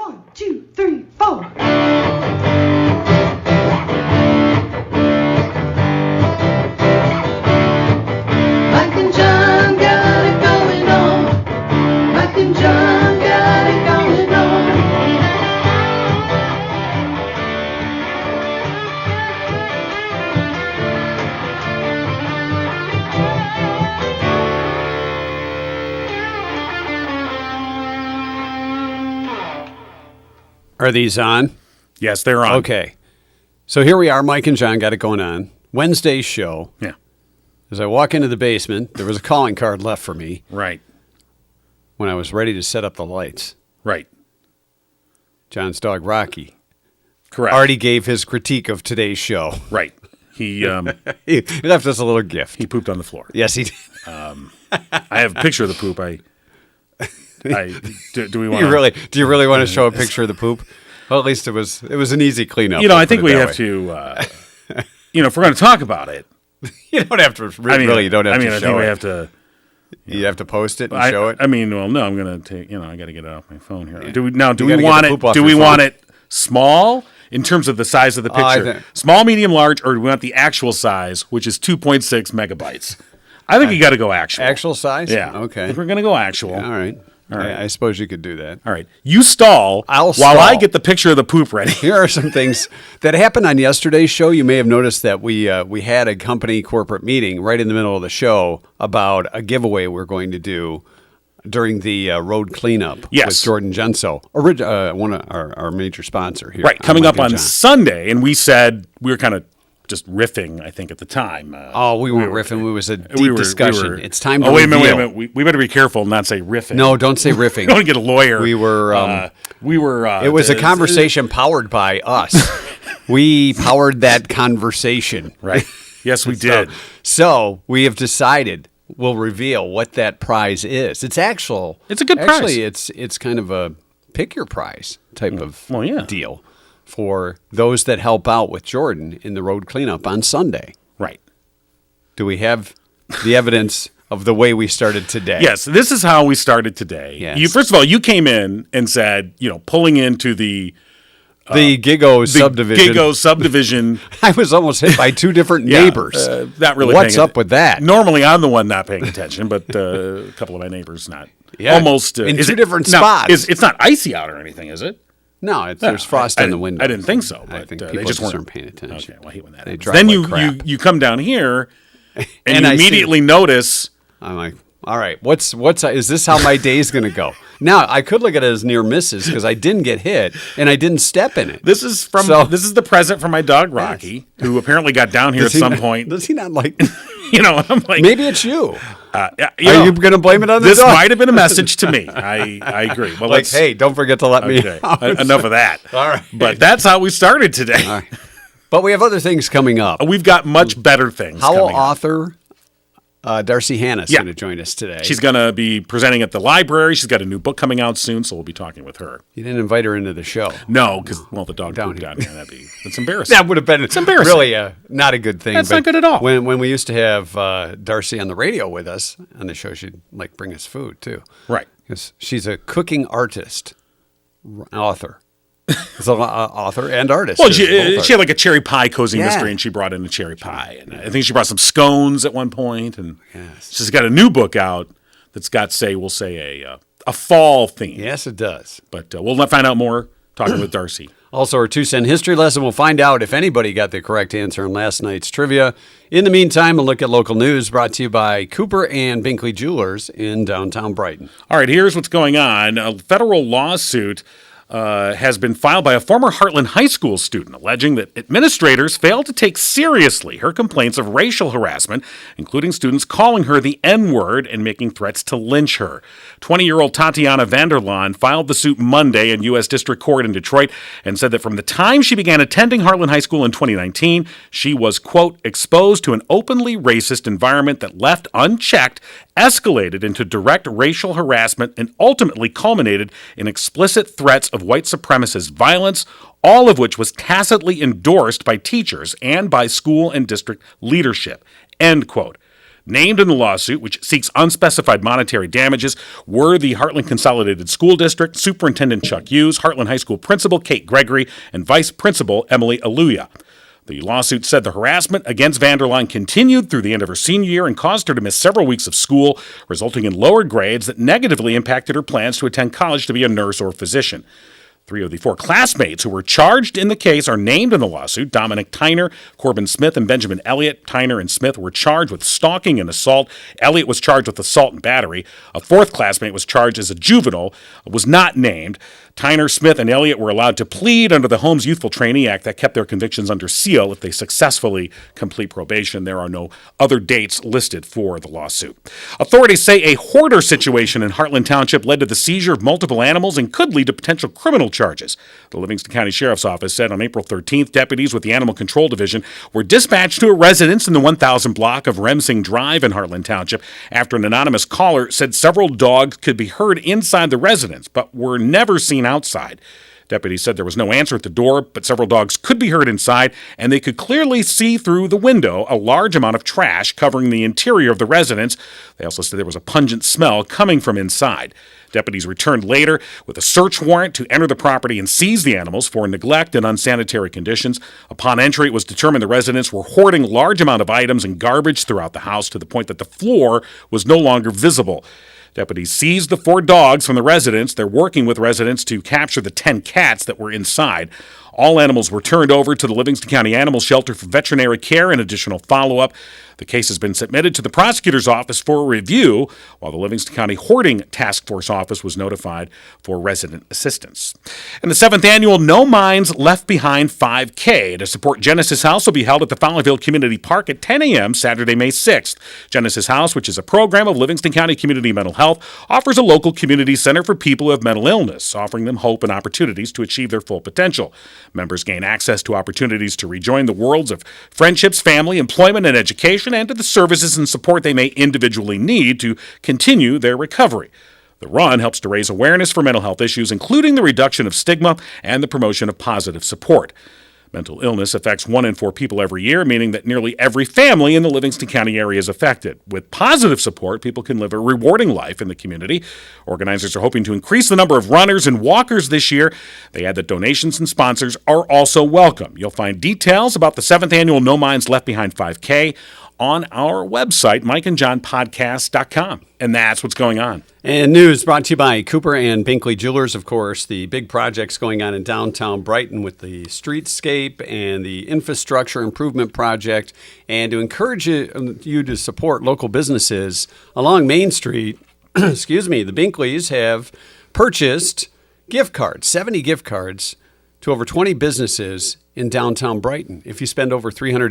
1, 2, 3, 4. Mike and John got it going on. Mike and John got it going on. Are these on? Yes, they're on. Okay. So here we are. Mike and John got it going on. Wednesday's show. Yeah. As I walk into the basement, there was a calling card left for me Right. when I was ready to set up the lights. Right. John's dog, Rocky, Correct. already gave his critique of today's show. Right. He He left us a little gift. he pooped on the floor. Yes, he did. I have a picture of the poop. Do we want Do you really want to show a picture of the poop? Well, at least it was an easy cleanup. I think we have to if we're going to talk about it. You don't have to really. You don't have to show I think we it. have to. You have to post it and show it. I mean, well, no, I'm going to take. I got to get it off my phone here. Yeah. Do we gotta want get the poop it? off Do your we phone. want it small in terms of the size of the picture? Small, medium, large, or do we want the actual size, which is 2.6 megabytes? I think you got to go actual. Actual size? Yeah. Okay. I think we're going to go actual. Yeah, all right. All right. I suppose you could do that. All right. You stall I'll while I stall. get the picture of the poop ready. Here are some things that happened on yesterday's show. You may have noticed that we had a company corporate meeting right in the middle of the show about a giveaway we're going to do during the road cleanup Yes. with Jordan Genso, one of our major sponsor here. Right. Coming up Mike and on John. Sunday. And we said we were kind of just riffing, I think, at the time. We weren't riffing. It was a deep discussion. It's time to wait a reveal. minute. We better be careful and not say riffing. No, don't say riffing. Don't get a lawyer. We were. It was a conversation powered by us. We powered that conversation. Right. Yes, we did. So we have decided we'll reveal what that prize is. It's actual. It's a good prize. Actually, it's kind of a pick your prize type of deal for those that help out with Jordan in the road cleanup on Sunday. Right. Do we have the evidence of the way we started today? Yes, this is how we started today. Yes. First of all, you came in and said, pulling into the GIGO subdivision. GIGO subdivision. I was almost hit by two different neighbors. Not really. What's up with that? Normally, I'm the one not paying attention, but a couple of my neighbors not. Yeah, almost in two different spots. It's not icy out or anything, is it? No, there's frost in the window. I didn't think so. But I think they people just aren't weren't paying attention. Okay, well, I hate when that They happens. drive Then like crap. you come down here and you I see- immediately notice. I'm like, all right, is this how my day's going to go? Now, I could look at it as near misses because I didn't get hit and I didn't step in it. This is the present from my dog Rocky, who apparently got down here at some point. Does he not like? I'm like, Maybe it's you. Are you going to blame it on the this dog? might have been a message to me. I agree. Well, Like, hey, don't forget to let me out. Enough of that. All right. But that's how we started today. All right. But we have other things coming up. We've got much better things Howell coming up. author Darci Hannah is going to join us today. She's going to be presenting at the library. She's got a new book coming out soon, so we'll be talking with her. You didn't invite her into the show. No, because, the dog Down pooped here. down here. That's embarrassing. That would have been embarrassing. really not a good thing. That's but not good at all. When we used to have Darci on the radio with us on the show, she'd bring us food too. Right. Because she's a cooking artist, author. She's an author and artist. Well, she had like a cherry pie cozy Yeah. mystery, and she brought in a cherry pie. And I think she brought some scones at one point. And Yes. she's got a new book out that's got, a fall theme. Yes, it does. But we'll find out more talking with Darci. Also, our 2-cent history lesson will find out if anybody got the correct answer in last night's trivia. In the meantime, a look at local news brought to you by Cooper and Binkley Jewelers in downtown Brighton. All right, here's what's going on. A federal lawsuit has been filed by a former Heartland High School student alleging that administrators failed to take seriously her complaints of racial harassment, including students calling her the N-word and making threats to lynch her. 20-year-old Tatiana Vanderlaan filed the suit Monday in U.S. District Court in Detroit and said that from the time she began attending Heartland High School in 2019, she was, quote, exposed to an openly racist environment that left unchecked, escalated into direct racial harassment, and ultimately culminated in explicit threats of white supremacist violence, all of which was tacitly endorsed by teachers and by school and district leadership, end quote. Named in the lawsuit, which seeks unspecified monetary damages, were the Heartland Consolidated School District, Superintendent Chuck Hughes, Heartland High School Principal Kate Gregory, and Vice Principal Emily Aluya. The lawsuit said the harassment against Vanderline continued through the end of her senior year and caused her to miss several weeks of school, resulting in lower grades that negatively impacted her plans to attend college to be a nurse or physician. 3 of the 4 classmates who were charged in the case are named in the lawsuit. Dominic Tyner, Corbin Smith, and Benjamin Elliott. Tyner and Smith were charged with stalking and assault. Elliott was charged with assault and battery. A 4th classmate was charged as a juvenile, was not named. Tyner, Smith, and Elliott were allowed to plead under the Holmes Youthful Trainee Act that kept their convictions under seal if they successfully complete probation. There are no other dates listed for the lawsuit. Authorities say a hoarder situation in Heartland Township led to the seizure of multiple animals and could lead to potential criminal charges. The Livingston County Sheriff's Office said on April 13th, deputies with the Animal Control Division were dispatched to a residence in the 1000 block of Remsing Drive in Heartland Township after an anonymous caller said several dogs could be heard inside the residence but were never seen outside. Deputies said there was no answer at the door, but several dogs could be heard inside, and they could clearly see through the window a large amount of trash covering the interior of the residence. They also said there was a pungent smell coming from inside. Deputies returned later with a search warrant to enter the property and seize the animals for neglect and unsanitary conditions. Upon entry, it was determined the residents were hoarding large amount of items and garbage throughout the house to the point that the floor was no longer visible. Deputies seized the 4 dogs from the residence. They're working with residents to capture the 10 cats that were inside. All animals were turned over to the Livingston County Animal Shelter for veterinary care and additional follow-up. The case has been submitted to the prosecutor's office for review, while the Livingston County Hoarding Task Force office was notified for resident assistance. And the 7th annual No Minds Left Behind 5K to support Genesis House will be held at the Fowlerville Community Park at 10 a.m. Saturday, May 6th. Genesis House, which is a program of Livingston County Community Mental Health, offers a local community center for people who have mental illness, offering them hope and opportunities to achieve their full potential. Members gain access to opportunities to rejoin the worlds of friendships, family, employment, and education, and to the services and support they may individually need to continue their recovery. The run helps to raise awareness for mental health issues, including the reduction of stigma and the promotion of positive support. Mental illness affects 1 in 4 people every year, meaning that nearly every family in the Livingston County area is affected. With positive support, people can live a rewarding life in the community. Organizers are hoping to increase the number of runners and walkers this year. They add that donations and sponsors are also welcome. You'll find details about the 7th annual No Minds Left Behind 5K on our website, mikeandjohnpodcast.com. And that's what's going on. And news brought to you by Cooper and Binkley Jewelers, of course. The big projects going on in downtown Brighton with the streetscape and the infrastructure improvement project. And to encourage you to support local businesses along Main Street, excuse me, the Binkleys have purchased gift cards, 70 gift cards to over 20 businesses in downtown Brighton. If you spend over $300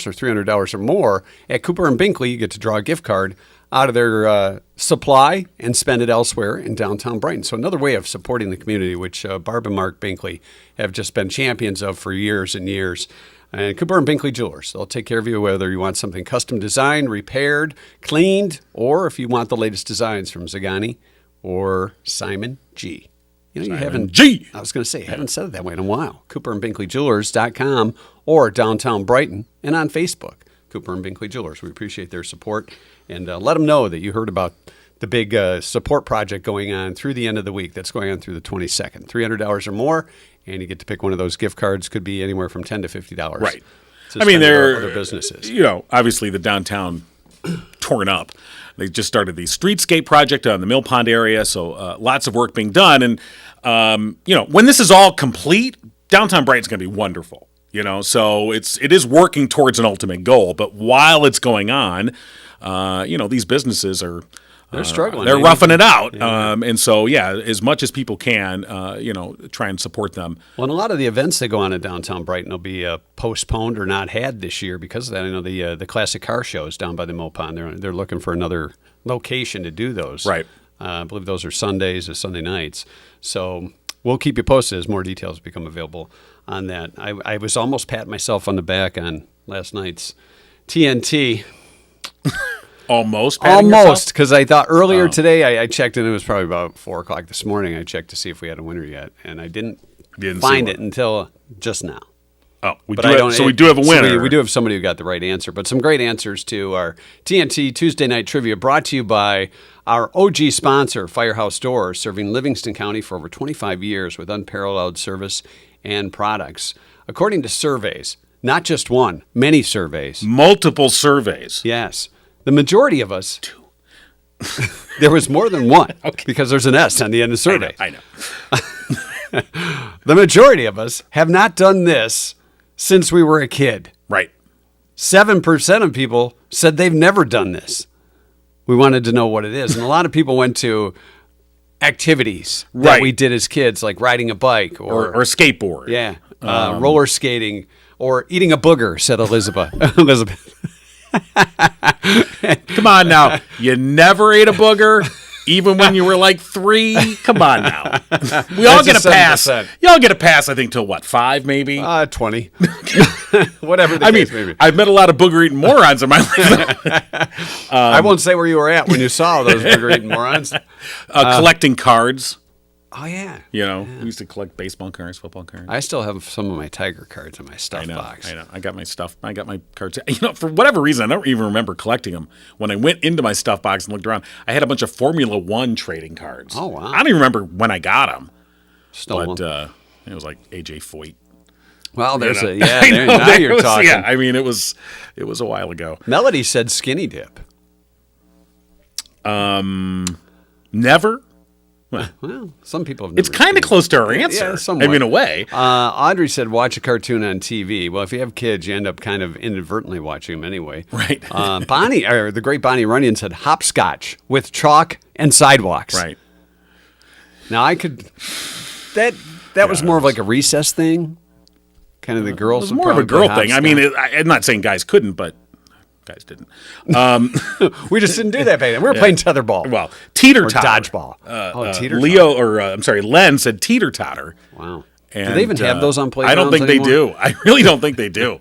or $300 or more at Cooper and Binkley, you get to draw a gift card out of their supply and spend it elsewhere in downtown Brighton. So another way of supporting the community, which Barb and Mark Binkley have just been champions of for years and years. And Cooper and Binkley Jewelers, they'll take care of you whether you want something custom designed, repaired, cleaned, or if you want the latest designs from Zagani or Simon G. You know, you haven't. G. I was going to say, I haven't said it that way in a while. CooperandBinkleyJewelers.com or downtown Brighton and on Facebook. Cooper and Binkley Jewelers. We appreciate their support. And let them know that you heard about the big support project going on through the end of the week. That's going on through the 22nd. $300 or more, and you get to pick one of those gift cards. Could be anywhere from $10 to $50. Right. I mean, they're other businesses. You know, obviously the downtown torn up. They just started the streetscape project on the Mill Pond area, so lots of work being done. And, you know, when this is all complete, downtown Brighton's going to be wonderful. You know, so it is working towards an ultimate goal. But while it's going on, you know, these businesses are they're struggling. They're roughing it out. Yeah. And so, yeah, as much as people can, you know, try and support them. Well, and a lot of the events that go on in downtown Brighton will be postponed or not had this year because of that. I know the classic car shows down by the Mill Pond. They're looking for another location to do those. Right. I believe those are Sundays or Sunday nights. So we'll keep you posted as more details become available on that. I was almost patting myself on the back on last night's TNT. Almost, because I thought earlier today I checked, and it was probably about 4 o'clock this morning. I checked to see if we had a winner yet, and I didn't find it until just now. Oh, we But do I have, don't. so we do have a winner. So we do have somebody who got the right answer. But some great answers to our TNT Tuesday Night Trivia, brought to you by our OG sponsor, Firehouse Doors, serving Livingston County for over 25 years with unparalleled service and products. According to surveys, not just one, many surveys. Multiple surveys. Yes. The majority of us. There was more than one because there's an S on the end of the survey. I know. The majority of us have not done this since we were a kid. Right. 7% of people said they've never done this. We wanted to know what it is. And a lot of people went to activities that Right. we did as kids, like riding a bike Or skateboard. yeah, roller skating or eating a booger, said Elizabeth. Elizabeth. Come on now. You never ate a booger, even when you were like 3? Come on now. We all That's get a a pass. 7%. You all get a pass, I think, till what, 5 maybe? 20. Whatever the I mean, case may be. I've met a lot of booger-eating morons in my life. I won't say where you were at when you saw those booger-eating morons. Collecting cards. Oh, yeah. We used to collect baseball cards, football cards. I still have some of my Tiger cards in my stuff box. I know. I got my stuff. I got my cards. For whatever reason, I don't even remember collecting them. When I went into my stuff box and looked around, I had a bunch of Formula One trading cards. Oh, wow. I don't even remember when I got them. Stolen. But it was like AJ Foyt. Well, there's You know? a, yeah, I there, know, now there you're was- talking. Yeah, I mean, it was a while ago. Melody said skinny dip. Never. Well, some people have never It's kind of seen close to our answer. Yeah, somewhat. I mean, in a way. Audrey said, watch a cartoon on TV. Well, if you have kids, you end up kind of inadvertently watching them anyway. Right. Bonnie, or the great Bonnie Runyon said, hopscotch with chalk and sidewalks. Right. Now, I could, that was more of like a recess thing. Kind of the girls. It was would more of a probably girl play thing. I mean, hopscotch. I'm not saying guys couldn't, but guys didn't. We just didn't do that back then. We were playing tetherball. Well, teeter or totter. dodgeball. Teeter Len said teeter totter. Wow. And, do they even have those on playgrounds I don't think anymore? they do. I really don't think they do.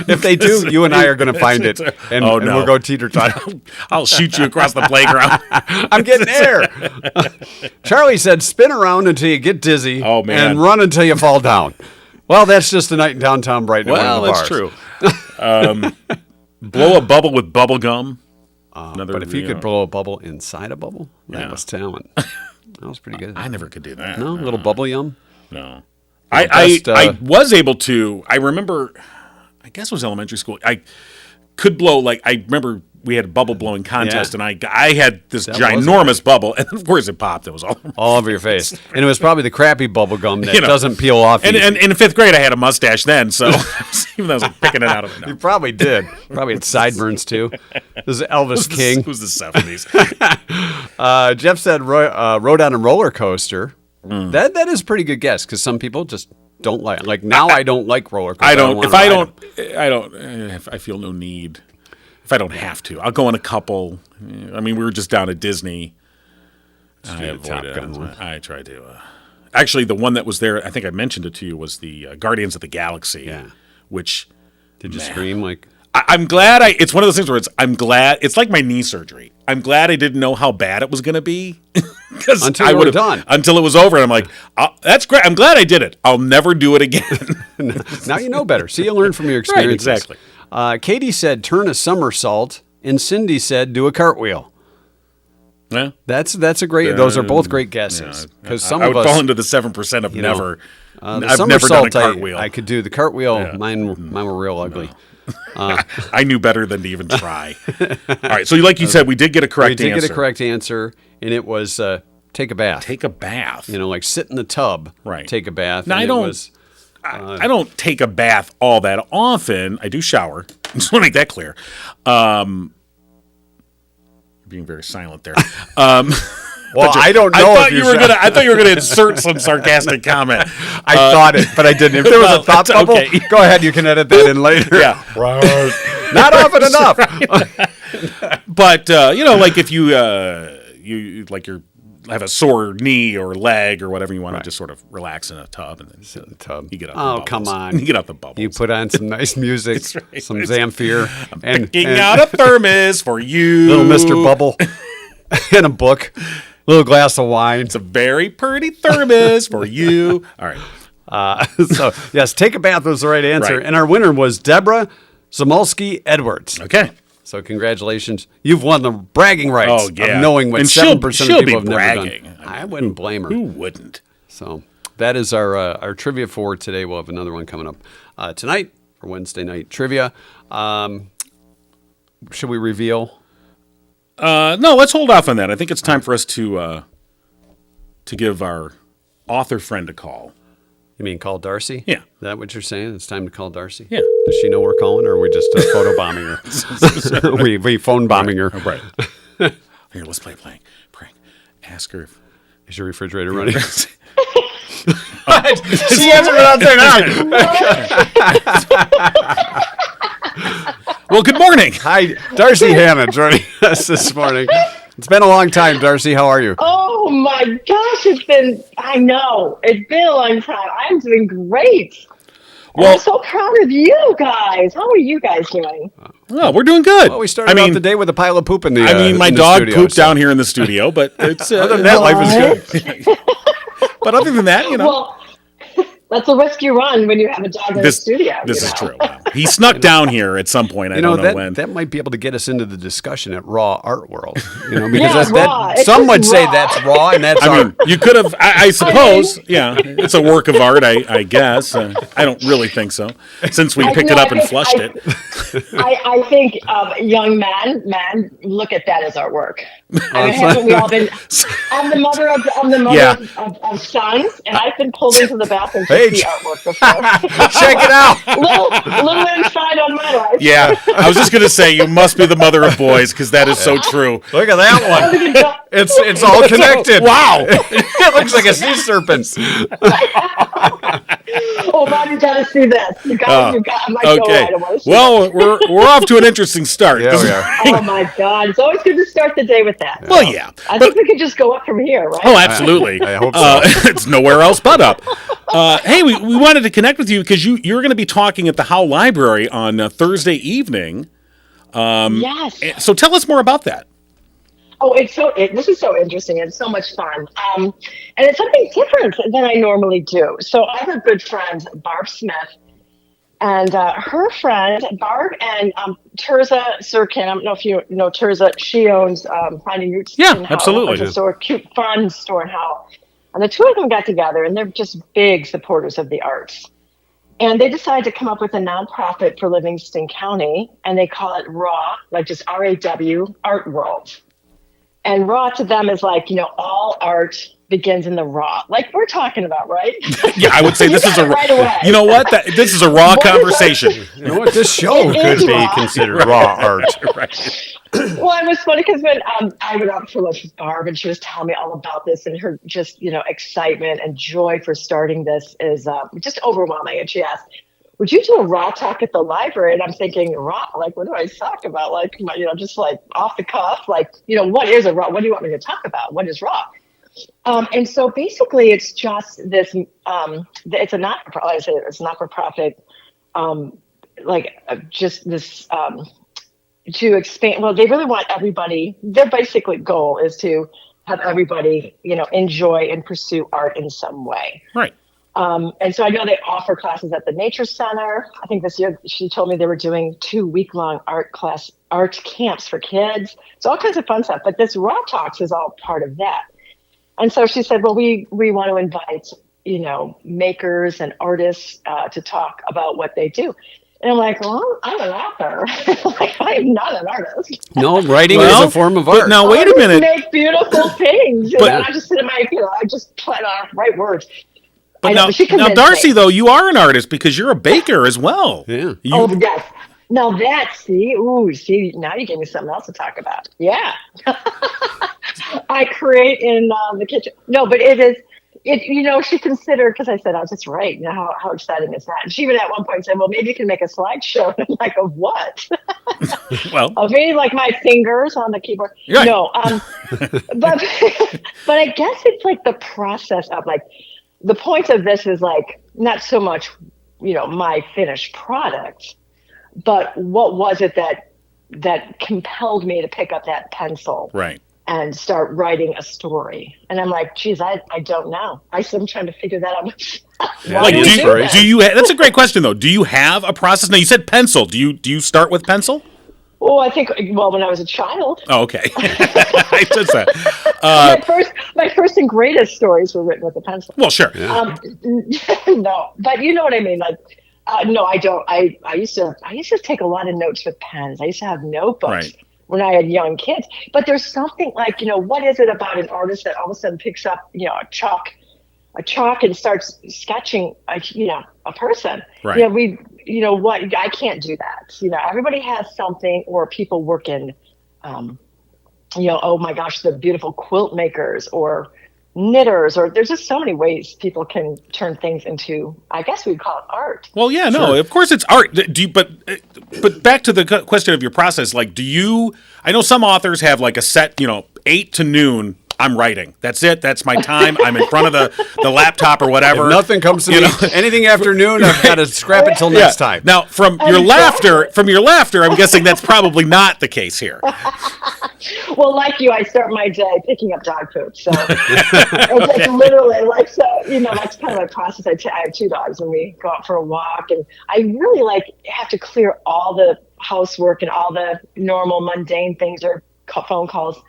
If they do, you and I are going to find it, and, Oh, and no. we'll go teeter-totter. I'll shoot you across the playground. I'm getting air. Charlie said, spin around until you get dizzy Oh, man. and run until you fall down. Well, that's just a night in downtown Brighton. at one Well, of the that's bars. true. Blow a bubble with bubble gum. But if you could blow a bubble inside a bubble, that was talent. That was pretty good. I never could do that. No, a little bubble yum. No. best, I was able to. I remember, I guess it was elementary school. I could blow, like, I remember we had a bubble blowing contest, Yeah. and I had this was ginormous bubble, and of course it popped. It was all Over your face. And it was probably the crappy bubble gum that You know. doesn't peel off And, easy. and in 5th grade, I had a mustache then, so even though I was like, picking it out of it. You probably did. Probably had sideburns too. This is Elvis King. It was the 70s. Jeff said rode on a roller coaster. Mm. That is a pretty good guess because some people just don't like. Like now, I don't like roller coasters. I don't. If wanna I ride don't, them. I feel no need. If I don't have to, I'll go on a couple. I mean, we were just down at Disney. I do the Top avoid Gun it. one. I tried to. Actually, the one that was there, I think I mentioned it to you, was the Guardians of the Galaxy. Yeah. Which Did you man. scream like? I'm glad it's one of those things where I'm glad it's like my knee surgery. I'm glad I didn't know how bad it was going to be because Until you were done. Until it was over, and I'm like, that's great. I'm glad I did it. I'll never do it again. Now you know better. See, you learn from your experiences. exactly. Katie said turn a somersault, and Cindy said do a cartwheel. Yeah. That's a great. Those are both great guesses because some I of would us fall into the 7% of you know, never. the I've never done a somersault, cartwheel. I could do the cartwheel. Yeah. Mine were real ugly. I knew better than to even try. All right, so like you said, we did get a We correct did answer. get a correct answer, and it was take a bath. Take a bath. You know, like sit in the tub. Right. Take a bath. Now, and I it don't- was- I don't take a bath all that often. I do shower. I just want to make that clear. You're being very silent there. well, I don't know. I thought if you were gonna. I thought you were gonna insert some sarcastic comment. I thought it, but I didn't. If there was well, a thought it's bubble, okay. go ahead. You can edit that in later. Yeah. Not often enough. But like if you like you have a sore knee or leg or whatever, you want to just sort of relax in a tub and then sit in the tub. You get out. Oh, the come bubbles. on. You get out the bubbles. You put on some nice music, right. some Zamfir, and Picking out a thermos for you, little Mr. Bubble, and a book, little glass of wine. It's a very pretty thermos for you. All right. So, yes, take a bath was the right answer. Right. And our winner was Deborah Zamolski Edwards. Okay. So congratulations. You've won the bragging rights of knowing what And 7% she'll of people be have bragging. never done. I wouldn't blame her. Who wouldn't? So that is our trivia for today. We'll have another one coming up tonight for Wednesday night trivia. Should we reveal? No, let's hold off on that. I think it's time for us to give our author friend a call. You mean call Darci? Yeah. Is that what you're saying? It's time to call Darci? Yeah. Does she know we're calling, or are we just photo bombing her? we phone bombing her. Right. Here, let's play prank. Ask her if... Is your refrigerator running? She answered without saying hi. Well, good morning. Hi, Darci Hannah joining us this morning. It's been a long time, Darci. How are you? Oh my gosh, it's been a long time. I'm doing great. Well, I'm so proud of you guys. How are you guys doing? well, we're doing good. Well, we started out the day with a pile of poop in the my in the dog studio, pooped so- down here in the studio, but it's Other than that, life is good. But other than that, Well, that's a risk you run when you have a dog in the studio. This is true. He snuck down here at some point. I don't know when. That might be able to get us into the discussion at Raw Art World. Because Yeah, raw. It's some just would say raw. that's raw and that's I art. mean, you could have, I suppose, yeah, it's a work of art, I guess. I don't really think so, since we picked it up and flushed it. I think young men look at that as artwork. I mean, haven't we all been? I'm the mother of Yeah. of sons, and I've been pulled into the bathroom to Hey, see artwork before. Check it out. little insight on my life. Yeah, I was just going to say, you must be the mother of boys, because that is so true. Look at that one. It's all connected. Wow. It looks like a sea serpent. Oh, Mom, you gotta see this. You got. I'm like, Okay. no, I don't want to see Well, we're off to an interesting start. Yeah, we are. that. Oh my God, it's always good to start the day with that. Well, yeah. I think we could just go up from here, right? Oh, absolutely. I hope so. It's nowhere else but up. Hey, we wanted to connect with you because you're going to be talking at the Howell Library on Thursday evening. Yes. So tell us more about that. Oh, this is so interesting. It's so much fun. And it's something different than I normally do. So I have a good friend, Barb Smith, and her friend, Barb and Terza Sirkin. I don't know if you know Terza. She owns Finding Roots. Yeah, in Howell. absolutely. It's a store, cute, fun store in Howell. And the two of them got together, and they're just big supporters of the arts. And they decided to come up with a nonprofit for Livingston County, and they call it RAW, like just RAW, Art World. And raw to them is like, all art begins in the raw, like we're talking about, right? Yeah, I would say this is a right away. You know what? This is a raw What is conversation. You know what? This show It could is be raw. considered raw art. Right. Well, it was funny because when I went out for lunch with Barb and she was telling me all about this, and her just, excitement and joy for starting this is just overwhelming. And she asked, would you do a raw talk at the library? And I'm thinking, raw, like, what do I talk about? Like, just like off the cuff, like, what is a raw? What do you want me to talk about? What is raw? And so basically it's just this, it's a not-for-profit, like I said, it's a not-for-profit, just this, to expand. Well, they really want everybody, their basically goal is to have everybody, enjoy and pursue art in some way. Right. And so I know they offer classes at the Nature Center. I think this year she told me they were doing 2 week-long art camps for kids. So all kinds of fun stuff. But this Raw Talks is all part of that. And so she said, well, we want to invite, makers and artists to talk about what they do. And I'm like, well, I'm an author. Like, I'm not an artist. No, writing is a form of but art. now, wait a minute. Make beautiful things. But- And I just sit in my, I just try to write words. But I know, now, she convinced Darci, me. though, you are an artist because you're a baker as well. Yeah. Oh, yes. Now now you gave me something else to talk about. Yeah. I create in the kitchen. No, but she considered, because I said, I was just right. How exciting is that? And she even at one point said, well, maybe you can make a slideshow. I'm like, of what? Well, Of me, like my fingers on the keyboard. Right. No, but I guess it's like the process of like, the point of this is like not so much, my finished product, but what was it that compelled me to pick up that pencil right. and start writing a story. And I'm like, geez, I don't know. I'm trying to figure that out. Yeah, Why Like, do we do that? do you? That's a great question, though. Do you have a process? Now, you said pencil. Do you start with pencil? Well, I think, well, when I was a child, Oh, okay. I just said. my first and greatest stories were written with a pencil. Well, sure. No, but you know what I mean. Like, no, I don't. I used to take a lot of notes with pens. I used to have notebooks Right. when I had young kids. But there's something like, what is it about an artist that all of a sudden picks up, a chalk and starts sketching, a person. Right. What, I can't do that. Everybody has something, or people work in, oh my gosh, the beautiful quilt makers or knitters, or there's just so many ways people can turn things into, I guess we'd call it art. Well, yeah, no, Sure. of course it's art. But back to the question of your process, like, I know some authors have like a set, 8 to noon, I'm writing. That's it. That's my time. I'm in front of the laptop or whatever. If nothing comes to me. Anything afternoon, I've got to scrap it till next time. Now, from your laughter, I'm guessing that's probably not the case here. Well, like you, I start my day picking up dog food. So it's like literally that's kind of my process. I have 2 dogs, and we go out for a walk, and I really have to clear all the housework and all the normal mundane things or phone calls.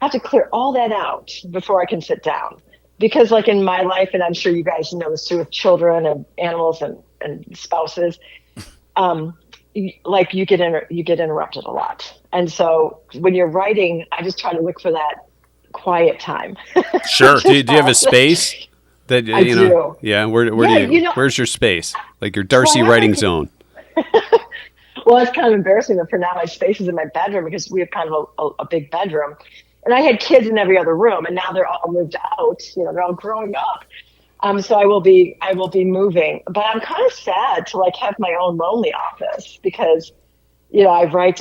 I have to clear all that out before I can sit down. Because like in my life, and I'm sure you guys know this too, with children and animals and spouses, you get interrupted a lot. And so when you're writing, I just try to look for that quiet time. Sure. Do you have a space that I do. Yeah. Where Yeah, do you? Where's your space? Like your Darci writing zone. Well, it's kind of embarrassing that for now my space is in my bedroom, because we have kind of a big bedroom. And I had kids in every other room, and now they're all moved out. They're all growing up. So I will be moving. But I'm kind of sad to have my own lonely office, because I write.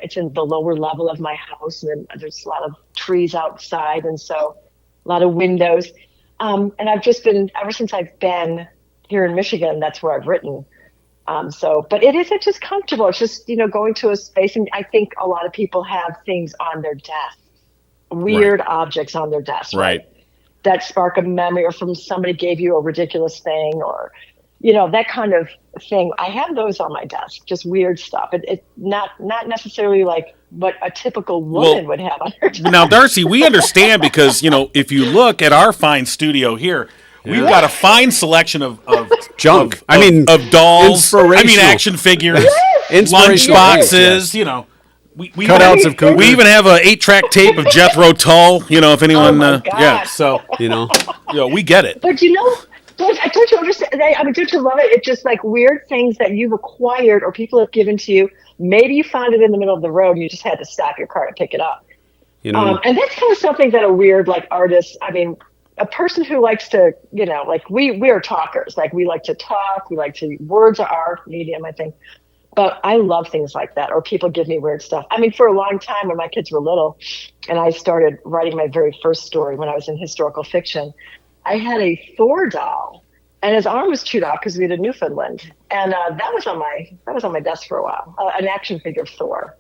It's in the lower level of my house, and there's a lot of trees outside, and so a lot of windows. And I've just been, ever since I've been here in Michigan, that's where I've written. But it's just comfortable. It's just, going to a space. And I think a lot of people have things on their desk, weird objects on their desk, Right. That spark a memory, or from somebody gave you a ridiculous thing, or, that kind of thing. I have those on my desk, just weird stuff. It not necessarily like what a typical woman would have on her desk. Now, Darci, we understand because, if you look at our fine studio here, we've got a fine selection of Junk. of dolls. Inspirational. Action figures, lunch Inspirational boxes. We Cutouts of cougars. We even have a 8-track tape of Jethro Tull. If anyone. Oh my God. Yeah. So we get it. But don't you understand? Don't you love it? It's just like weird things that you've acquired or people have given to you. Maybe you found it in the middle of the road and you just had to stop your car to pick it up. And that's kind of something that a weird artist. A person who likes to, we are talkers. We like to talk. Words are our medium, I think. But I love things like that, or people give me weird stuff. For a long time when my kids were little and I started writing my very first story when I was in historical fiction, I had a Thor doll, and his arm was chewed off because we had a Newfoundland. And that was on my desk for a while, an action figure of Thor.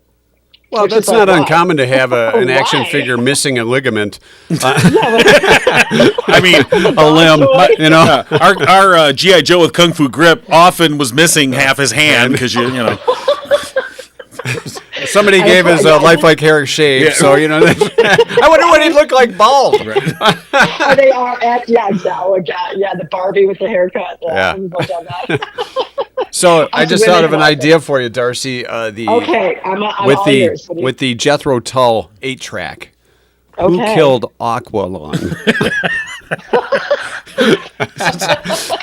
Well, Which that's is not why. uncommon to have an action Why? figure missing a ligament, A limb. our GI Joe with Kung Fu grip often was missing half his hand because Somebody gave his lifelike hair a shave, Yeah. so I wonder what he'd look like bald. Oh, they are the Barbie with the haircut. Yeah. We both done that. So I just women thought of an love idea for you, Darci. Okay, I'm with all the ears. with the Jethro Tull 8-track. Okay. Who killed Aqualung?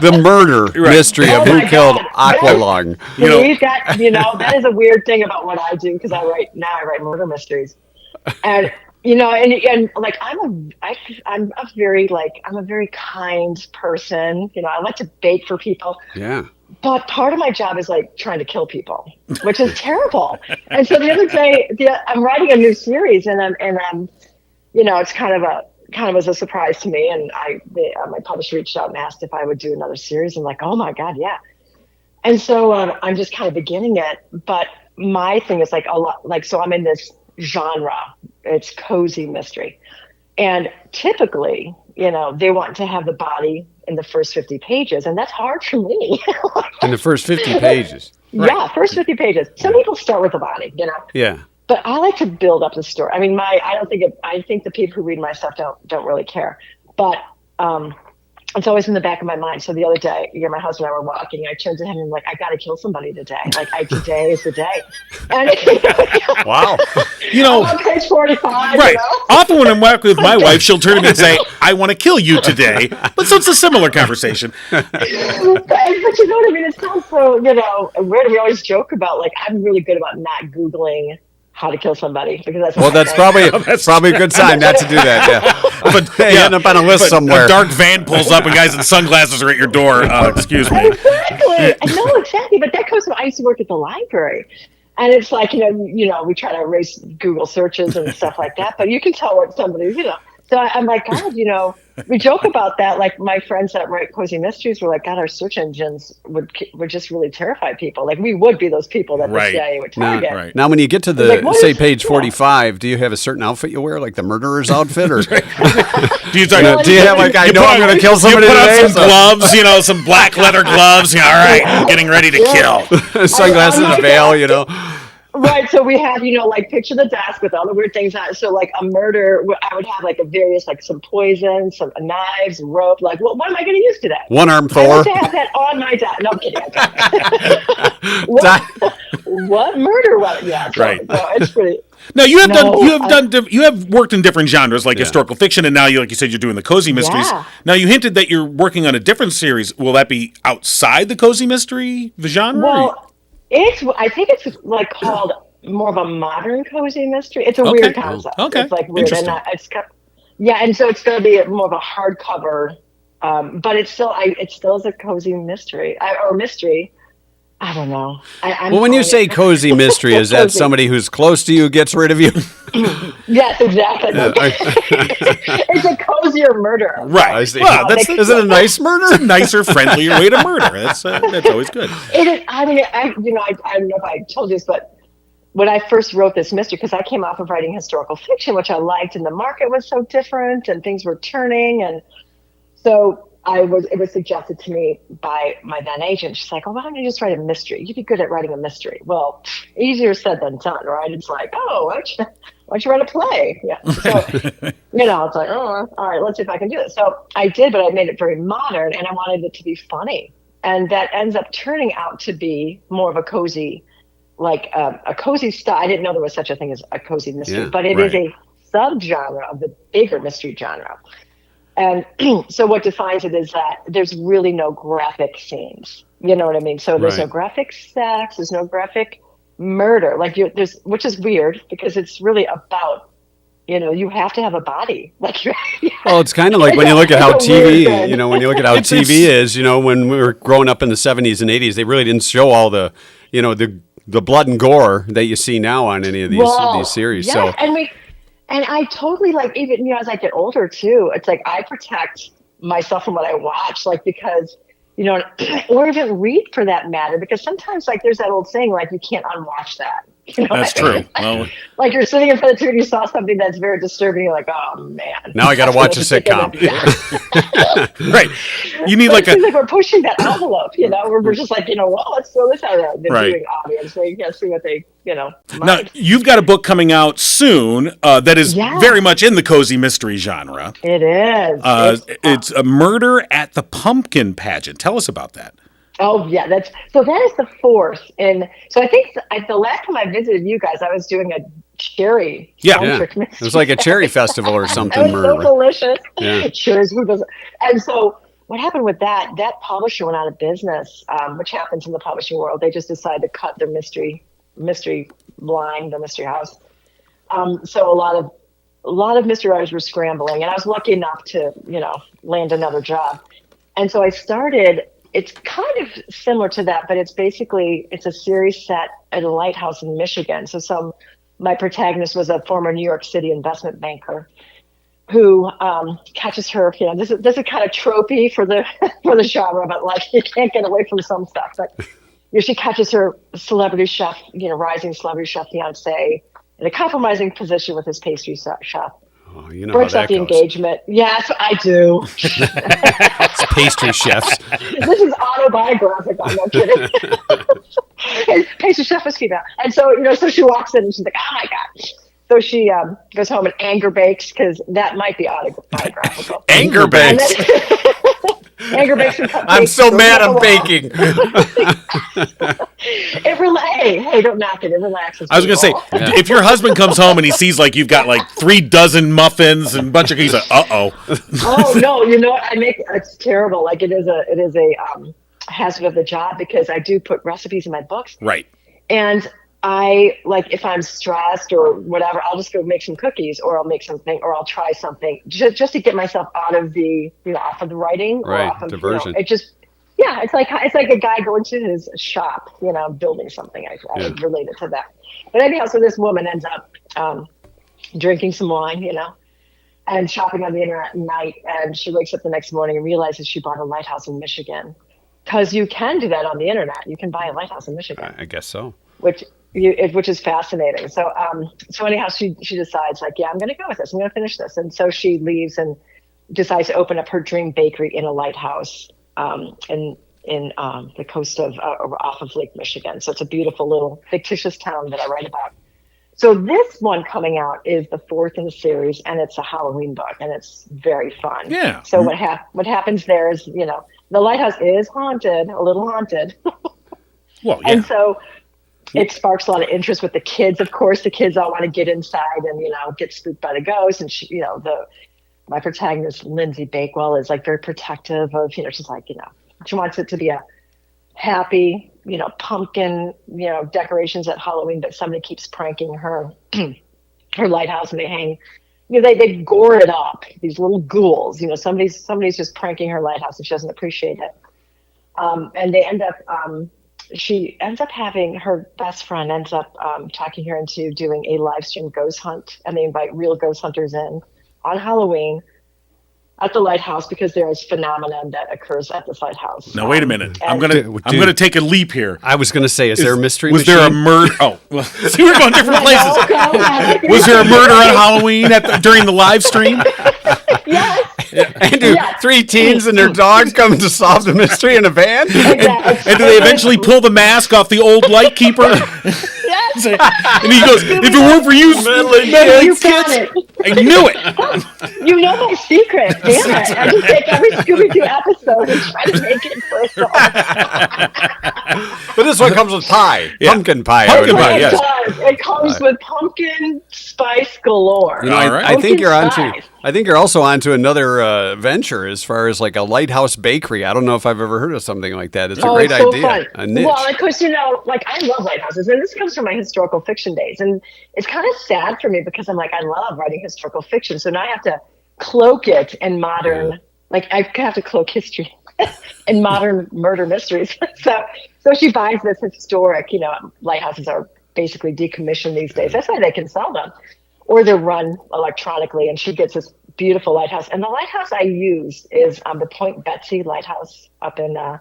The murder mystery of Oh who my killed God. Aqualung. We've got, that is a weird thing about what I do, because I write murder mysteries, and I'm a very kind person. I like to bake for people. Yeah. But part of my job is trying to kill people, which is terrible. And so the other day, I'm writing a new series, and I'm it's kind of as a surprise to me. And my publisher reached out and asked if I would do another series. I'm like, oh my God, yeah. And so I'm just kind of beginning it. But my thing is a lot, so I'm in this genre. It's cozy mystery. And typically, they want to have the body in the first 50 pages, and that's hard for me. In the first 50 pages. Yeah, first 50 pages. Some people start with the body. Yeah. But I like to build up the story. I mean, I think the people who read my stuff don't really care. But it's always in the back of my mind. So the other day, my husband and I were walking. I turned to him and like, I got to kill somebody today. Like, today is the day. And Wow. I'm on page 45. Right. Often when I'm walking with my wife, she'll turn to me and say, I want to kill you today. But so it's a similar conversation. But you know what I mean? It sounds so, weird. We always joke about, like, I'm really good about not Googling how to kill somebody because that's probably a good sign not to do that. Yeah, but you end up on a list somewhere. A dark van pulls up and guys in sunglasses are at your door. Excuse me. Exactly. No, exactly. But that comes from, I used to work at the library, and it's like we try to erase Google searches and stuff like that, but you can tell what somebody's. So I'm like, God, we joke about that. Like my friends that write cozy mysteries were like, God, our search engines would just really terrify people. Like we would be those people that the CIA would target. Now, when you get to the page 45, do you have a certain outfit you wear, like the murderer's outfit, or do you have like I'm going to kill somebody today? Put on some gloves, some black leather gloves. All right, I'm getting ready to kill. Sunglasses, a veil, Right, so we have, like picture the desk with all the weird things on it. So like a murder, I would have like some poison, some knives, rope. Like, what am I going to use today? One arm Thor. I like to have that on my desk. No, I'm kidding. What murder weapon? Yeah, right. So it's pretty. Now you have worked in different genres like historical fiction, and now like you said, you're doing the cozy mysteries. Yeah. Now you hinted that you're working on a different series. Will that be outside the cozy mystery, the genre? Well, I think it's like called more of a modern cozy mystery. It's a weird concept. Okay. It's like weird. And and so it's going to be more of a hardcover, but it still is a cozy mystery or mystery. I don't know. Well, when you say cozy mystery, is that somebody who's close to you gets rid of you? Yes, exactly. It's a cozier murder. Right. I see. Well, is it a nice murder? It's a nicer, friendlier way to murder. That's always good. It is. I mean, I don't know if I told you this, but when I first wrote this mystery, because I came off of writing historical fiction, which I liked, and the market was so different, and things were turning, and so it was suggested to me by my then agent. She's like, "Oh, why don't you just write a mystery? You'd be good at writing a mystery." Well, easier said than done, right? It's like, "Oh, why don't you write a play?" Yeah. So, it's like, "Oh, all right, let's see if I can do it." So I did, but I made it very modern, and I wanted it to be funny. And that ends up turning out to be more of a cozy, like a cozy style. I didn't know there was such a thing as a cozy mystery, but it is a subgenre of the bigger mystery genre. And so what defines it is that there's really no graphic scenes. You know what I mean? So there's no graphic sex, there's no graphic murder. Like which is weird because it's really about, you have to have a body. Like, well, it's kind of like when you look at how TV, when you look at how TV is, when we were growing up in the 70s and 80s, they really didn't show all the, the blood and gore that you see now on any of these series. Yeah, so. And I totally like, even, as I get older too, it's like I protect myself from what I watch, like, because, or even read for that matter, because sometimes like there's that old saying, like, you can't unwatch that. That's true. Well, like you're sitting in front of the TV and you saw something that's very disturbing. You're like, oh man. Now I got to watch a sitcom. Right. You need it seems like we're pushing that envelope, we're just like, well, let's throw this out the viewing audience so you can see what they, Now, you've got a book coming out soon that is very much in the cozy mystery genre. It is. It's a Murder at the Pumpkin Pageant. Tell us about that. Oh yeah, that is the fourth, and so I think the last time I visited you guys, I was doing a cherry. It was like a cherry festival or something. It was so delicious. Yeah. Cherries, who doesn't? And so what happened with that publisher went out of business, which happens in the publishing world. They just decided to cut their mystery line, the mystery house. So a lot of mystery writers were scrambling, and I was lucky enough to land another job, and so I started. It's kind of similar to that, but it's a series set at a lighthouse in Michigan. So my protagonist was a former New York City investment banker who catches her. This is kind of tropey for the genre, but like you can't get away from some stuff. But she catches her celebrity chef, rising celebrity chef fiance in a compromising position with his pastry chef. Oh, you know Breaks how up that the goes. engagement. Yes, I do. It's pastry chefs. This is autobiographical. I'm not kidding. His pastry chef was female, and so so she walks in and she's like, "Oh my god!" So she goes home and anger bakes, because that might be autobiographical. Anger And bakes. then- anger bakes and cupcakes. I'm so goes mad up I'm the wall. baking. Hey, don't knock it. It relaxes. I was going to say, people. if your husband comes home and he sees like you've got like 3 dozen muffins and a bunch of cookies, like, uh-oh. Oh no, you know what? It's terrible. Like it is a hazard of the job, because I do put recipes in my books, Right. and I like, if I'm stressed or whatever, I'll just go make some cookies, or I'll make something, or I'll try something just to get myself out of the off of the writing, or Right, off of diversion. it just. Yeah, it's like a guy going to his shop, building something. I would relate it to that. But anyhow, so this woman ends up drinking some wine, and shopping on the internet at night. And she wakes up the next morning and realizes she bought a lighthouse in Michigan. Because you can do that on the internet. You can buy a lighthouse in Michigan, I guess so. which is fascinating. So anyhow, she decides, like, yeah, I'm going to go with this. I'm going to finish this. And so she leaves and decides to open up her dream bakery in a lighthouse in the coast of off of Lake Michigan. So it's a beautiful little fictitious town that I write about. So this one coming out is the 4th in the series, and it's a Halloween book, and it's very fun. Yeah. So what happens there is, the lighthouse is haunted, a little haunted. Well, yeah. And so it sparks a lot of interest with the kids. Of course, the kids all want to get inside and, get spooked by the ghost. And she, my protagonist, Lindsay Bakewell, is like very protective of, she's like, she wants it to be a happy, pumpkin, decorations at Halloween, but somebody keeps pranking her, her lighthouse, and they hang, they gore it up, these little ghouls, somebody's just pranking her lighthouse and she doesn't appreciate it. And they end up, she ends up having, her best friend ends up talking her into doing a live stream ghost hunt, and they invite real ghost hunters in on Halloween at the lighthouse, because there is phenomenon that occurs at this lighthouse. Now wait a minute. I'm Dude. gonna take a leap here. I was going to say, is there a mystery Was machine? there a murder? Oh, well, see, we're going different places. Okay. Was there a murder on Halloween during the live stream? Yes. And do Yes. 3 teens and their dog come to solve the mystery in a van? Exactly. And do they eventually pull the mask off the old light keeper? Yes. And he goes, "If it weren't for you, You found it. I knew it." You know my secret. Damn it. I just take every Scooby-Doo episode and try to make it personal. But this one comes with pie. Yeah. Pumpkin pie. Pumpkin pie, It yes. does. It comes with pumpkin spice galore. You know, All right. I think you're Pumpkin onto. spice. I think you're also onto another venture as far as like a lighthouse bakery. I don't know if I've ever heard of something like that. It's a great it's so idea. fun. A niche. Well, of course, I love lighthouses, and this comes from my historical fiction days, and it's kind of sad for me because I'm like, I love writing historical fiction, so now I have to cloak it in modern, like I have to cloak history in modern murder mysteries. So she buys this historic, lighthouses are basically decommissioned these days. That's why they can sell them, or they're run electronically, and she gets this beautiful lighthouse. And the lighthouse I use is the Point Betsy Lighthouse up in I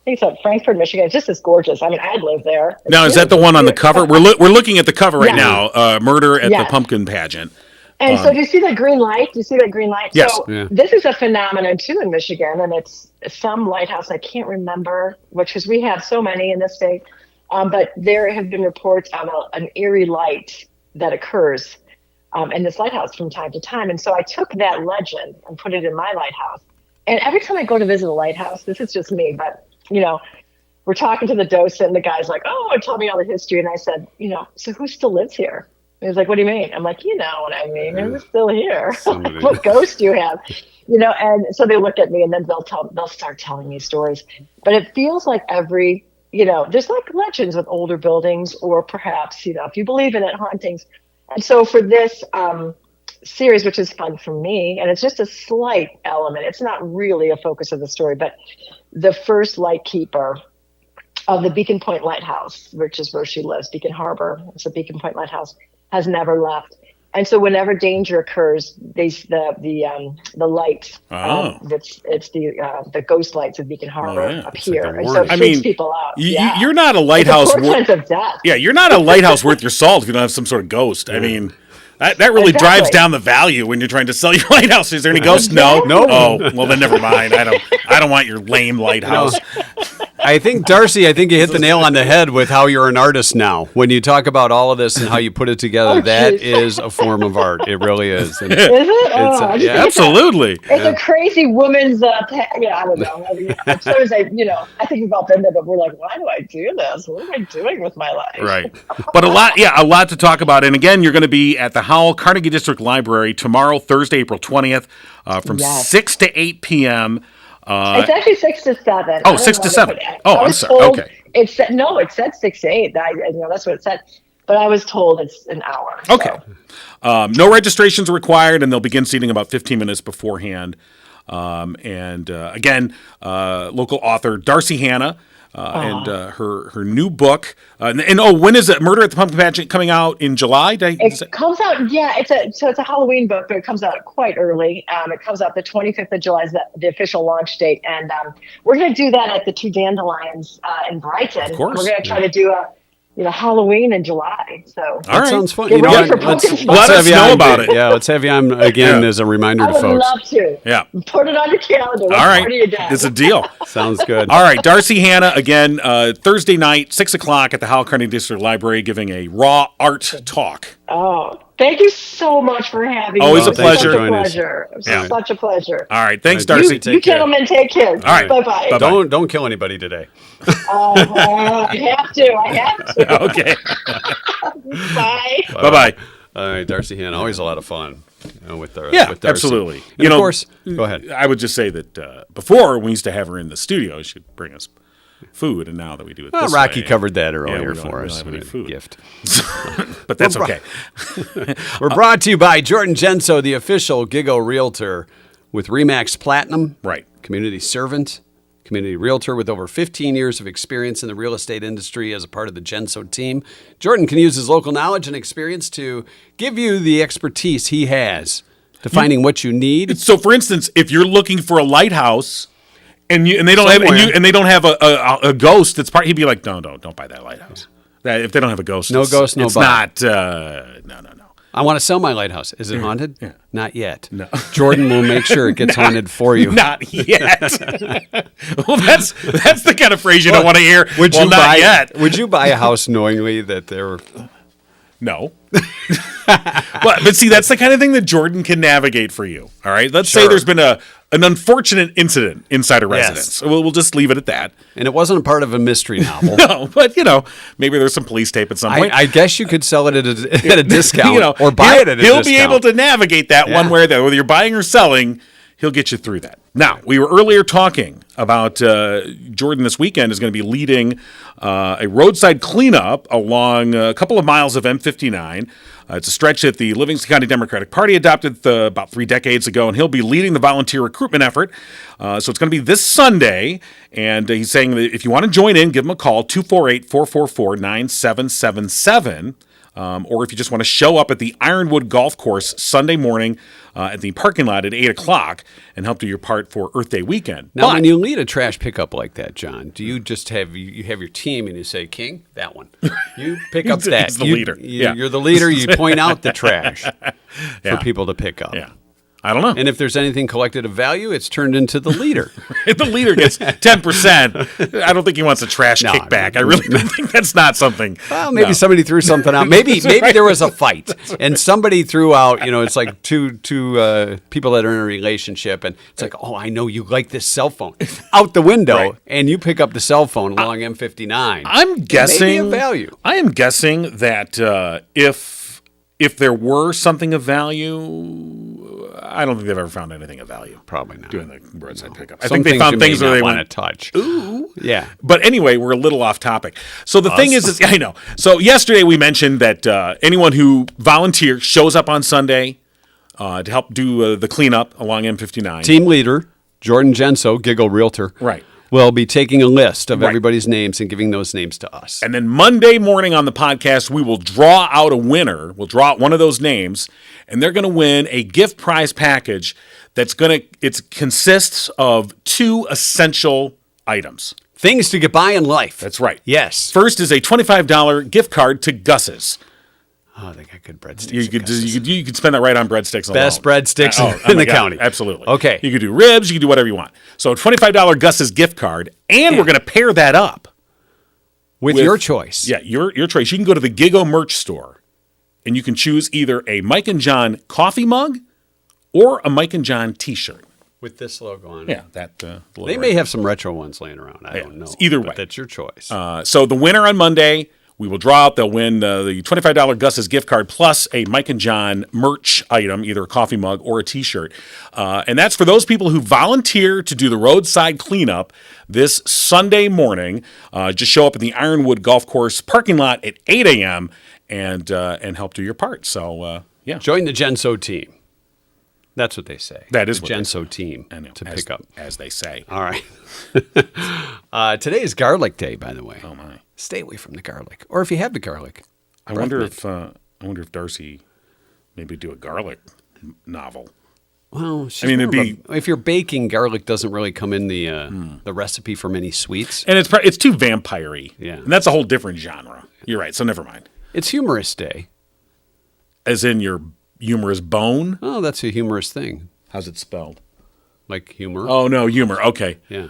think it's at Frankfort, Michigan. It's just as gorgeous. I mean, I'd live there. Now, is that the one on the cover? We're looking at the cover right Yeah. now. Murder at the Yes. Pumpkin Pageant. And so do you see that green light? Do you see that green light? Yes. So Yeah. this is a phenomenon too in Michigan, and it's some lighthouse, I can't remember which, because we have so many in this state. But there have been reports of an eerie light that occurs in this lighthouse from time to time. And so I took that legend and put it in my lighthouse. And every time I go to visit a lighthouse, this is just me, but we're talking to the docent, and the guy's like, "Oh, tell me all the history." And I said, "So who still lives here?" And he's like, "What do you mean?" I'm like, "You know what I mean. Who's still here? Somebody. What ghost do you have?" And so they look at me, and then they'll start telling me stories. But it feels like there's like legends with older buildings, or perhaps, if you believe in it, hauntings. And so for this series, which is fun for me, and it's just a slight element, it's not really a focus of the story, but the first lightkeeper of the Beacon Point Lighthouse, which is where she lives, Beacon Harbor, it's a Beacon Point Lighthouse, has never left. And so whenever danger occurs, the lights, it's the ghost lights of Beacon Harbor appear, like a and so it warning. freaks people out. You're not a It's a lighthouse. portent of death. Yeah, you're not a lighthouse worth your salt if you don't have some sort of ghost. I mean, that really drives down the value when you're trying to sell your lighthouse. Is there any ghosts? Exactly. No. Oh, well then never mind. I don't want your lame lighthouse. I think, Darci, you hit the nail on the head with how you're an artist now. When you talk about all of this and how you put it together, that is a form of art. It really is. And Is it? I just think absolutely. It's a crazy woman's. I don't know. As soon as I think we've all been there, but we're like, why do I do this? What am I doing with my life? Right. But a lot to talk about. And again, you're going to be at the Howell Carnegie District Library tomorrow, Thursday, April 20th, from 6 to 8 p.m. It's actually 6 to 7. Oh, 6 to 7. Oh, I'm sorry. Okay. It said 6 to 8. That's what it said. But I was told it's an hour. Okay. So. No registrations are required, and they'll begin seating about 15 minutes beforehand. Again, local author Darci Hannah and her new book. When is it? Murder at the Pumpkin Pageant coming out in July? It comes out. Yeah, it's a Halloween book, but it comes out quite early. It comes out the 25th of July is the official launch date, and we're going to do that at the Two Dandelions in Brighton. Of course, we're going to try to do Halloween in July. So that sounds fun. Get ready for Let's pumpkin let us know about it. Yeah, let's have you on again as a reminder I to would folks. love to. Yeah. Put it on your calendar. All right. It's a deal. Sounds good. All right. Darci Hannah, again, Thursday night, 6 o'clock at the Howell Carnegie District Library, giving a raw art talk. Oh, thank you so much for having me. Always a It was pleasure. Such a pleasure. Yeah. Such a pleasure. All right. Thanks, Darci. You gentlemen, take care. All right. Bye-bye. Bye-bye. Don't kill anybody today. I have to. Okay. Bye. Bye-bye. All right, Darci Hannah, always a lot of fun with Darci. Absolutely. And of course, go ahead. I would just say that before we used to have her in the studio, she'd bring us food, and now that we do it this Rocky way, covered that we earlier don't for us. have any food. Gift. But that's okay. We're brought to you by Jordan Genso, the official GIGO Realtor, with RE/MAX Platinum. Right. Community servant, community realtor with over 15 years of experience in the real estate industry as a part of the Genso team. Jordan can use his local knowledge and experience to give you the expertise he has to finding what you need. So, for instance, if you're looking for a lighthouse and they don't have a ghost, that's part. He'd be like, no, don't buy that lighthouse. If they don't have a ghost, No ghost, no it's buy. not. No. I want to sell my lighthouse. Is it haunted? Yeah. Not yet. No. Jordan will make sure it gets haunted for you. Not yet. Well, that's the kind of phrase you don't want to hear. Would well, you not buy, yet. Would you buy a house knowingly that there were... No. But see, that's the kind of thing that Jordan can navigate for you. All right. Let's say there's been an unfortunate incident inside a residence. So we'll just leave it at that. And it wasn't a part of a mystery novel. No, but maybe there's some police tape at some point. I guess you could sell it at a discount or buy it at a discount. He'll be able to navigate that one way or the other. Whether you're buying or selling, he'll get you through that. Now, we were earlier talking about Jordan this weekend is going to be leading a roadside cleanup along a couple of miles of M59. It's a stretch that the Livingston County Democratic Party adopted about 3 decades ago, and he'll be leading the volunteer recruitment effort. So it's going to be this Sunday, and he's saying that if you want to join in, give him a call, 248-444-9777. Or if you just want to show up at the Ironwood Golf Course Sunday morning at the parking lot at 8 o'clock and help do your part for Earth Day weekend. Now, when you lead a trash pickup like that, John, do you just have you have your team and you say, King, that one. You pick up that. He's the leader. You're the leader. You point out the trash for people to pick up. Yeah. I don't know. And if there's anything collected of value, it's turned into the leader. The leader gets 10%. I don't think he wants a trash kickback. I really don't think that's not something. Well, maybe somebody threw something out. Maybe there was a fight and somebody threw out, it's like two people that are in a relationship and it's like, oh, I know you like this cell phone. Out the window and you pick up the cell phone along M59. I'm guessing. Maybe of value. I am guessing that if there were something of value, I don't think they've ever found anything of value. Probably not. Doing the roadside pickup. I Some think they found things where they want went to touch. Ooh. Yeah. But anyway, we're a little off topic. So the thing is, I know. So yesterday we mentioned that anyone who volunteers shows up on Sunday to help do the cleanup along M59. Team leader, Jordan Genso, GIGO Realtor. Right. will be taking a list of everybody's names and giving those names to us. And then Monday morning on the podcast, we will draw out a winner. We'll draw out one of those names, and they're going to win a gift prize package it consists of 2 essential items. Things to get by in life. That's right. Yes. First is a $25 gift card to Gus's. Oh, they got good breadsticks. You could spend that right on breadsticks alone. Best breadsticks in the county. Absolutely. Okay. You could do ribs. You can do whatever you want. So a $25 Gus's gift card, and we're going to pair that up. With your choice. Yeah, your choice. You can go to the GIGO merch store, and you can choose either a Mike and John coffee mug or a Mike and John T-shirt. With this logo on it. Yeah, that. They may have some retro ones laying around. I don't know. Either way. But that's your choice. So the winner on Monday, we will draw out. They'll win the $25 Gus's gift card plus a Mike and John merch item, either a coffee mug or a T-shirt. And that's for those people who volunteer to do the roadside cleanup this Sunday morning. Just show up at the Ironwood Golf Course parking lot at 8 a.m. and help do your part. So, yeah. Join the Genso team. That's what they say. That is the what Genso team to pick up. As they say. All right. Today is garlic day, by the way. Oh, my. Stay away from the garlic. Or if you have the garlic. I wonder if Darci maybe do a garlic novel. Well, if you're baking, garlic doesn't really come in the recipe for many sweets. And it's too vampire-y. Yeah. And that's a whole different genre. You're right, so never mind. It's humorous day. As in your humorous bone? Oh, that's a humorous thing. How's it spelled? Like humor? Oh, no, humor. Okay. Yeah.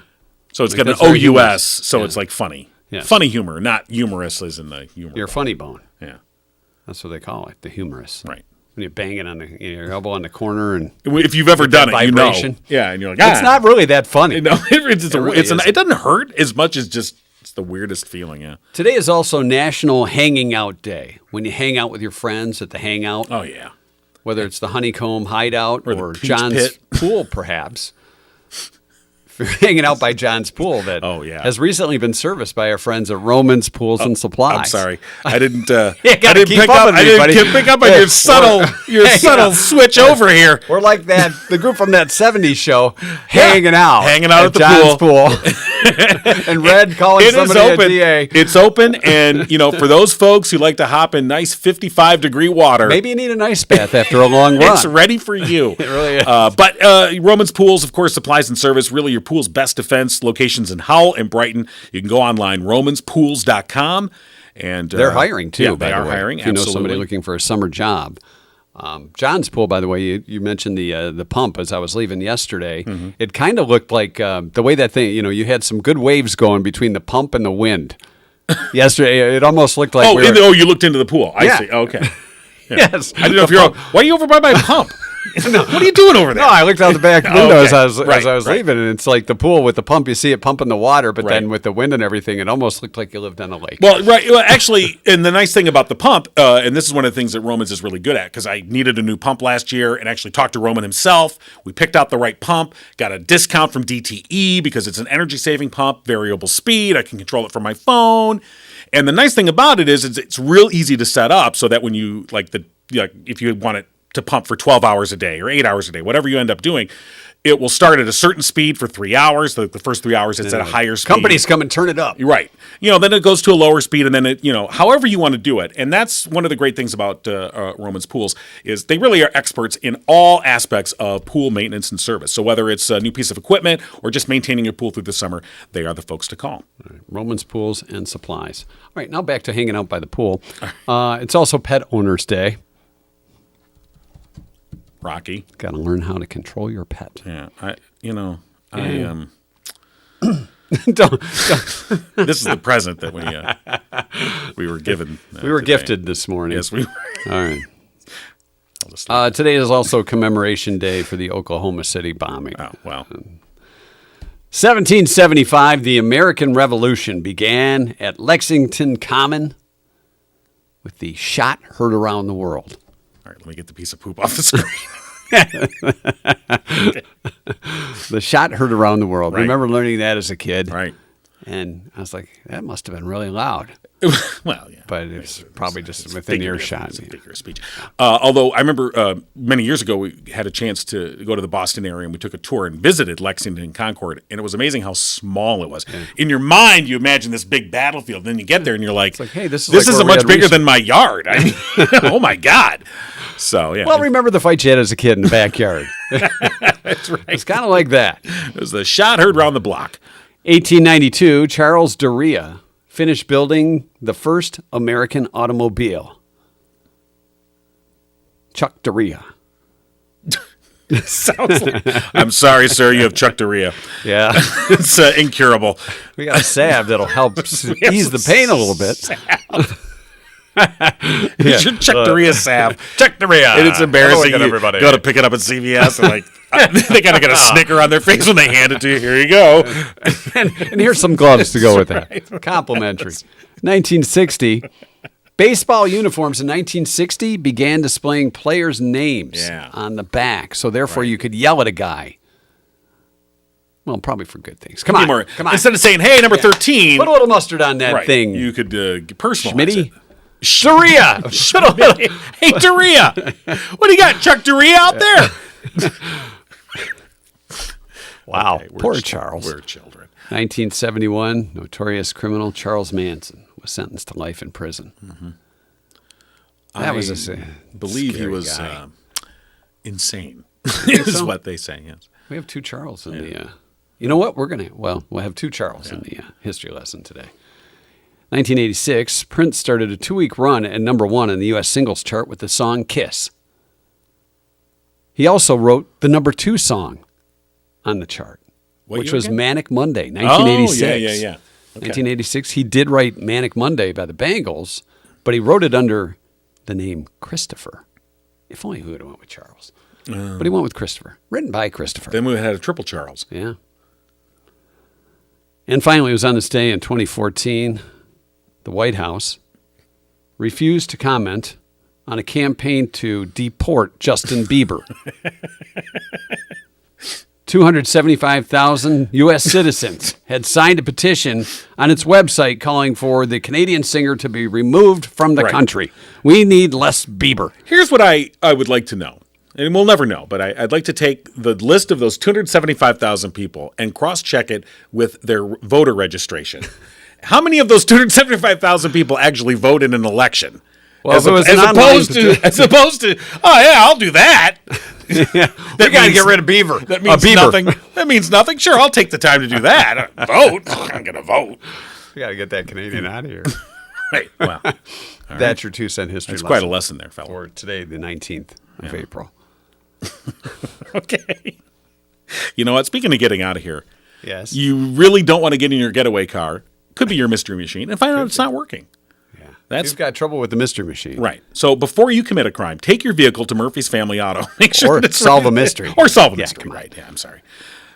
So it's Like got an that's very O-U-S, humorous. so Yeah. it's like funny. Yes. Funny humor, not humorous as in the humor. Your funny bone. Yeah. That's what they call it, the humorous. Right. When you bang it on your elbow on the corner and If you've ever done it, you know. vibration. Yeah, and you're like, it's not really that funny. No, it doesn't hurt as much as just it's the weirdest feeling, yeah. Today is also National Hanging Out Day. When you hang out with your friends at the hangout, Oh, yeah. whether it's the Honeycomb Hideout Or the or Peach John's Pit. Pool, perhaps. If you're hanging out by John's Pool, that Oh, yeah. has recently been serviced by our friends at Roman's Pools and Supplies. I'm sorry. I didn't I gotta didn't keep pick up up with I me, didn't buddy. pick up on Hey, your subtle switch over here. We're like the group from that 70s show, hanging out at the John's Pool. And Red calling It is somebody open. a DA. It's open, and for those folks who like to hop in nice 55-degree water, Maybe you need an ice bath after a long run. it's ready for you. It really is. But Roman's Pools, of course, supplies and service, really your pool's best defense. Locations in Howell and Brighton. You can go online, romanspools.com. And They're hiring, too, Yeah, by they the are way. hiring, If you know absolutely. somebody looking for a summer job. John's Pool, by the way, you mentioned the pump as I was leaving yesterday. Mm-hmm. It kind of looked like the way that thing, you had some good waves going between the pump and the wind. Yesterday, it almost looked like you looked into the pool. I Yeah. see. Okay. Yeah. Yes. I didn't know if you're. Why are you over by my pump? What are you doing over there? No, I looked out the back window as I was Right. leaving, and it's like the pool with the pump. You see it pumping the water, but then Right. with the wind and everything, it almost looked like you lived on a lake. Well, right. Well, actually, and the nice thing about the pump, and this is one of the things that Romans is really good at, because I needed a new pump last year and actually talked to Roman himself. We picked out the right pump, got a discount from DTE because it's an energy-saving pump, variable speed. I can control it from my phone. And the nice thing about it is it's real easy to set up so that when you, if you want it to pump for 12 hours a day or 8 hours a day, whatever you end up doing, it will start at a certain speed for 3 hours. The first 3 hours, it's at a higher speed. Companies come and turn it up. Right. Then it goes to a lower speed, and then it, however you want to do it. And that's one of the great things about Roman's Pools is they really are experts in all aspects of pool maintenance and service. So whether it's a new piece of equipment or just maintaining your pool through the summer, they are the folks to call. Roman's Pools and Supplies. All right, now back to hanging out by the pool. It's also Pet Owners Day. Rocky. Got to learn how to control your pet. Yeah. Don't- This is the present that we were given. we were today. gifted this morning. Yes, we were. All right. I'll just- Today is also Commemoration Day for the Oklahoma City bombing. Oh, well. 1775, the American Revolution began at Lexington Common with the shot heard around the world. All right, let me get the piece of poop off the screen. The shot heard around the world. Right. Remember learning that as a kid? Right. And I was like, that must have been really loud. Well, yeah. But it's probably just within earshot. It's a figure of speech. Although I remember many years ago, we had a chance to go to the Boston area, and we took a tour and visited Lexington and Concord, and it was amazing how small it was. Yeah. In your mind, you imagine this big battlefield. Then you get there, and you're like, hey, this is much bigger than my yard. I mean, oh, my God. So, yeah. Well, remember the fight you had as a kid in the backyard. That's right. It's kind of like that. It was the shot heard round the block. 1892, Charles Duryea finished building the first American automobile. ChuckDuryea. Sounds like, I'm sorry, sir, you have ChuckDuryea. Yeah. It's incurable. We got a salve that'll help ease the pain a little bit. It's your ChuckDuryea salve. ChuckDuryea. And it's embarrassing. Everybody. You go to pick it up at CVS and they kind of get a snicker on their face when they hand it to you. Here you go. and here's some gloves to go with that. Complimentary. 1960. Baseball uniforms in 1960 began displaying players' names on the back. So therefore you could yell at a guy. Well, probably for good things. Come on. Instead of saying, hey, number 13. Put a little mustard on that thing. You could personalize it. Duryea. Hey, Duryea. What do you got, ChuckDuryea out there? Wow. Okay, poor Charles. We're children. 1971, notorious criminal Charles Manson was sentenced to life in prison. Mm-hmm. That was believe he was insane, is what they say, yes. We have two Charles in the... you know what? We'll have two Charles in the history lesson today. 1986, Prince started a 2-week run at number 1 in the U.S. singles chart with the song Kiss. He also wrote the number 2 song on the chart, which was Manic Monday, 1986. Oh, yeah. Okay. 1986, he did write Manic Monday by the Bangles, but he wrote it under the name Christopher. If only he would have went with Charles. But he went with Christopher, written by Christopher. Then we had a triple Charles. Yeah. And finally, it was on this day in 2014, the White House refused to comment on a campaign to deport Justin Bieber. 275,000 U.S. citizens had signed a petition on its website calling for the Canadian singer to be removed from the country. We need less Bieber. Here's what I would like to know. And we'll never know, but I'd like to take the list of those 275,000 people and cross-check it with their voter registration. How many of those 275,000 people actually vote in an election? Well, as opposed to, oh yeah, I'll do that. We got to get rid of Beaver. That means nothing. That means nothing. Sure, I'll take the time to do that. Vote. I'm going to vote. We got to get that Canadian out of here. Right. Well, that's your 2-cent history That's lesson. quite a lesson there, fella. For today, the 19th of April. Okay. You know what? Speaking of getting out of here, yes, you really don't want to get in your getaway car. Could be your mystery machine and find out it's not working. Yeah, you've got trouble with the mystery machine, right? So before you commit a crime, take your vehicle to Murphy's Family Auto. Make sure or solve a mystery, or solve a mystery. Right? Yeah, I'm sorry.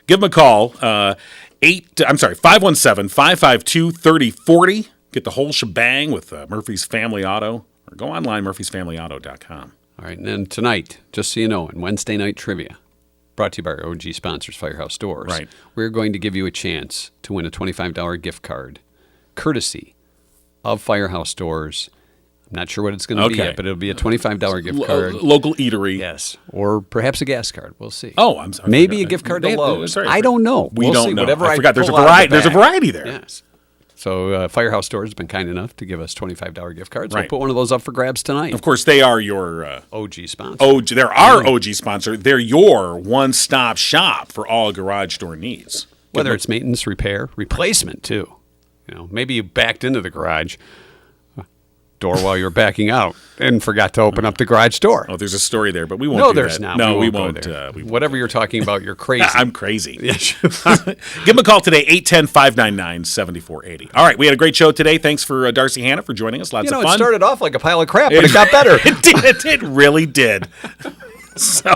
Give them a call. 517-552-3040. Get the whole shebang with Murphy's Family Auto, or go online murphysfamilyauto.com. All right, and then tonight, just so you know, in Wednesday night trivia, brought to you by our OG sponsors, Firehouse Doors, right, we're going to give you a chance to win a $25 gift card, courtesy of Firehouse Doors. I'm not sure what it's going to be yet, but it'll be a $25 gift card. Local eatery. Yes, or perhaps a gas card. We'll see. Oh, I'm sorry. Maybe a gift card to Lowe's. I don't know. We don't see. know. Whatever I forgot. There's a variety. There's a variety there. Yes. So Firehouse Stores has been kind enough to give us $25 gift cards. Right. We'll put one of those up for grabs tonight. Of course, they are your OG sponsor. They're our OG sponsor. They're your one-stop shop for all garage door needs. Whether it's maintenance, repair, replacement too. You know, maybe you backed into the garage door while you were backing out and forgot to open up the garage door. Oh, there's a story there, but we won't. No, do there's that. not. No, we won't. won't. Whatever you're talking about, you're crazy. I'm crazy. Give them a call today, 810-599-7480. All right, we had a great show today. Thanks for Darci Hannah for joining us. Lots of fun. It started off like a pile of crap, but it got better. It really did. So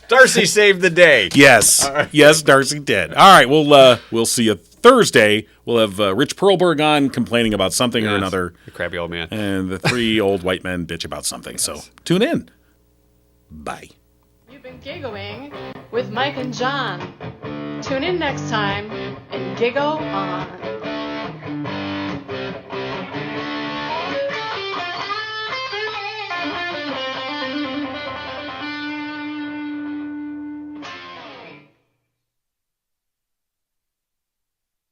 Darci saved the day. Yes. Right. Yes, Darci did. All right, we'll see you Thursday. We'll have Rich Perlberg on complaining about something or another. The crabby old man. And the 3 old white men bitch about something. Yes. So tune in. Bye. You've been giggling with Mike and John. Tune in next time and giggle on.